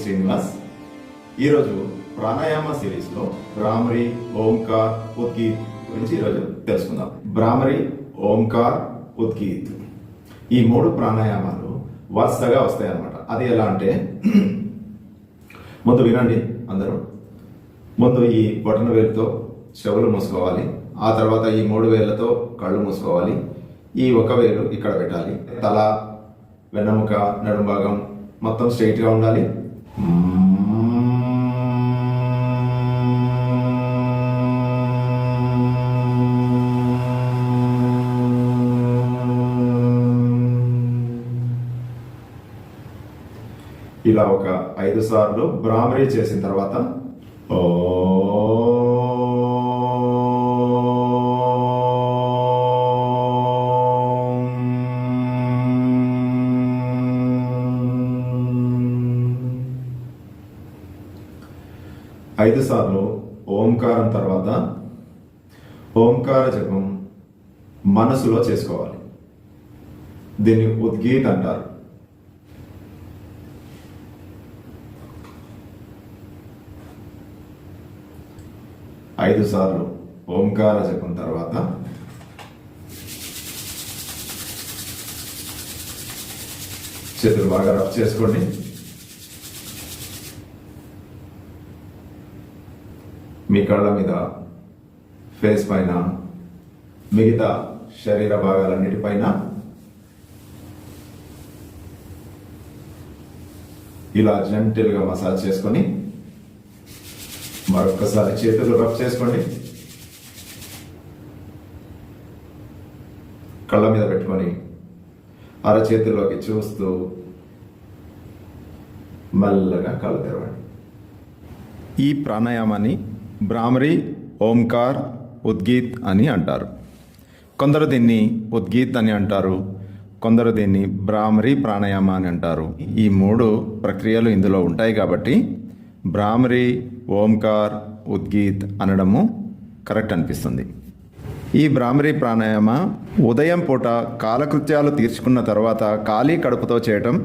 శ్రీనివాస్. ఈరోజు ప్రాణాయామ సిరీస్లో భ్రామరి, ఓంకార్, ఉద్గీత్ గురించి ఈరోజు తెలుసుకుందాం. భ్రామరి, ఓంకార్, ఉద్గీత్ ఈ 3 ప్రాణాయామాలు వరుసగా వస్తాయి అన్నమాట. అది ఎలా అంటే ముందు వినండి అందరూ. ముందు ఈ బొటన వేలుతో చెవులు మూసుకోవాలి. ఆ తర్వాత ఈ 3 వేళ్లతో కళ్ళు మూసుకోవాలి. ఈ ఒక వేలు ఇక్కడ పెట్టాలి. తల, వెన్నెముక, నడుము భాగం మొత్తం స్ట్రైట్ గా ఉండాలి. ఇలా ఒక 5 సార్లు భ్రామరి చేసిన తర్వాత ఐదు సార్లు ఓంకారం తర్వాత ఓంకార జపం మనసులో చేసుకోవాలి. దీన్ని ఉద్గీత్ అంటారు. ఐదు సార్లు ఓంకార జపం తర్వాత చేతులు బాగా రఫ్ చేసుకోండి. మీ కళ్ళ మీద, ఫేస్ పైన, మిగతా శరీర భాగాలన్నిటిపైన ఇలా జెంటిల్గా మసాజ్ చేసుకొని మరొక్కసారి చేతులు రఫ్ చేసుకోండి. కళ్ళ మీద పెట్టుకొని అరచేతుల్లోకి చూస్తూ మెల్లగా కళ్ళు తెరవండి. ఈ ప్రాణాయామాన్ని భ్రామరి, ఓంకార్, ఉద్గీత్ అని అంటారు. కొందరు దీన్ని ఉద్గీత్ అని అంటారు, కొందరు దీన్ని భ్రామరి ప్రాణాయామ అని అంటారు. ఈ 3 ప్రక్రియలు ఇందులో ఉంటాయి కాబట్టి భ్రామరి, ఓంకార్, ఉద్గీత్ అనడము కరెక్ట్ అనిపిస్తుంది. ఈ భ్రామరి ప్రాణాయామ ఉదయం పూట కాలకృత్యాలు తీర్చుకున్న తర్వాత ఖాళీ కడుపుతో చేయటం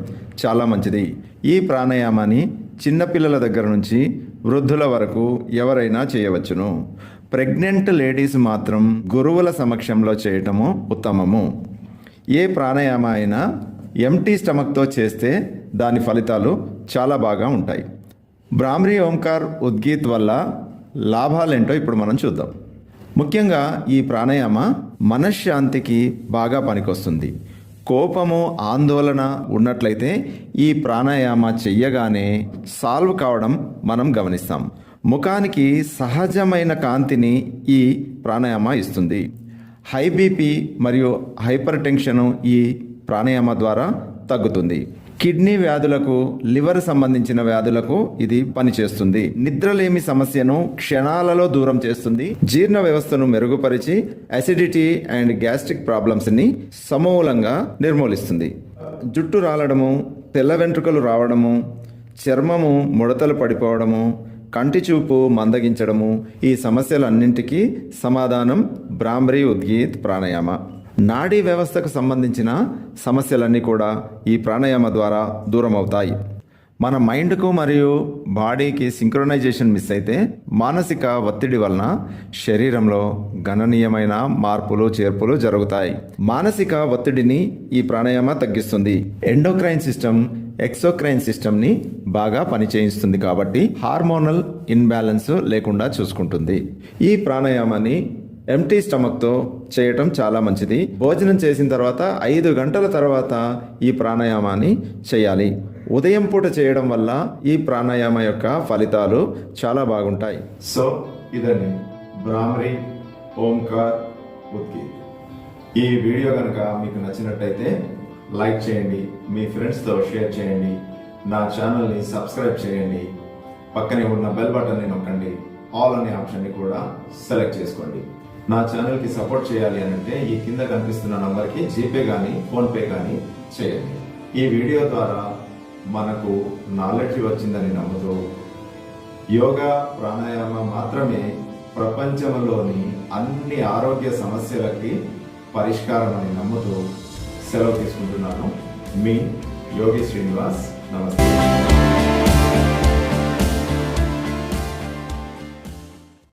చాలా మంచిది. ఈ ప్రాణాయామాన్ని చిన్నపిల్లల దగ్గర నుంచి వృద్ధుల వరకు ఎవరైనా చేయవచ్చును. ప్రెగ్నెంట్ లేడీస్ మాత్రం గురువుల సమక్షంలో చేయటము ఉత్తమము. ఏ ప్రాణాయామ అయినా ఎంటీ స్టమక్తో చేస్తే దాని ఫలితాలు చాలా బాగా ఉంటాయి. భ్రామరి, ఓంకార్, ఉద్గీత్ వల్ల లాభాలేంటో ఇప్పుడు మనం చూద్దాం. ముఖ్యంగా ఈ ప్రాణాయామ మనశ్శాంతికి బాగా పనికొస్తుంది. కోపము, ఆందోళన ఉన్నట్లయితే ఈ ప్రాణాయామ చెయ్యగానే సాల్వ్ కావడం మనం గమనిస్తాం. ముఖానికి సహజమైన కాంతిని ఈ ప్రాణాయామ ఇస్తుంది. హై బీపీ మరియు హైపర్ టెన్షన్ ఈ ప్రాణాయామ ద్వారా తగ్గుతుంది. కిడ్నీ వ్యాధులకు, లివర్ సంబంధించిన వ్యాధులకు ఇది పనిచేస్తుంది. నిద్రలేమి సమస్యను క్షణాలలో దూరం చేస్తుంది. జీర్ణ వ్యవస్థను మెరుగుపరిచి అసిడిటీ అండ్ గ్యాస్ట్రిక్ ప్రాబ్లమ్స్ని సమూలంగా నిర్మూలిస్తుంది. జుట్టు రాలడము, తెల్ల వెంట్రుకలు రావడము, చర్మము ముడతలు పడిపోవడము, కంటి చూపు మందగించడము, ఈ సమస్యలన్నింటికీ సమాధానం భ్రామరి, ఉద్గీత్ ప్రాణాయామ. నాడీ వ్యవస్థకు సంబంధించిన సమస్యలన్నీ కూడా ఈ ప్రాణాయామ ద్వారా దూరం అవుతాయి. మన మైండ్కు మరియు బాడీకి సింక్రొనైజేషన్ మిస్ అయితే మానసిక ఒత్తిడి వలన శరీరంలో గణనీయమైన మార్పులు, చేర్పులు జరుగుతాయి. మానసిక ఒత్తిడిని ఈ ప్రాణాయామ తగ్గిస్తుంది. ఎండోక్రైన్ సిస్టమ్, ఎక్సోక్రైన్ సిస్టమ్ని బాగా పనిచేయిస్తుంది కాబట్టి హార్మోనల్ ఇన్బ్యాలెన్స్ లేకుండా చూసుకుంటుంది. ఈ ప్రాణాయామాన్ని ఎంటీ స్టమక్తో చేయటం చాలా మంచిది. భోజనం చేసిన తర్వాత 5 గంటల తర్వాత ఈ ప్రాణాయామాన్ని చేయాలి. ఉదయం పూట చేయడం వల్ల ఈ ప్రాణాయామ యొక్క ఫలితాలు చాలా బాగుంటాయి. సో ఇదండి భ్రామరి, ఓంకార్, ఉద్గీత్. ఈ వీడియో కనుక మీకు నచ్చినట్టయితే లైక్ చేయండి, మీ ఫ్రెండ్స్తో షేర్ చేయండి, నా ఛానల్ని సబ్స్క్రైబ్ చేయండి, పక్కనే ఉన్న బెల్ బటన్ని నొక్కండి, ఆల్ అనే ఆప్షన్ని కూడా సెలెక్ట్ చేసుకోండి. నా ఛానల్కి సపోర్ట్ చేయాలి అని అంటే ఈ కింద కనిపిస్తున్న నంబర్కి జీపే కానీ ఫోన్పే కానీ చేయండి. ఈ వీడియో ద్వారా మనకు నాలెడ్జ్ వచ్చిందని నమ్ముతూ యోగా, ప్రాణాయామ మాత్రమే ప్రపంచంలోని అన్ని ఆరోగ్య సమస్యలకి పరిష్కారం అని నమ్ముతూ సెలవు తీసుకుంటున్నాను. మీ యోగి శ్రీనివాస్. నమస్తే.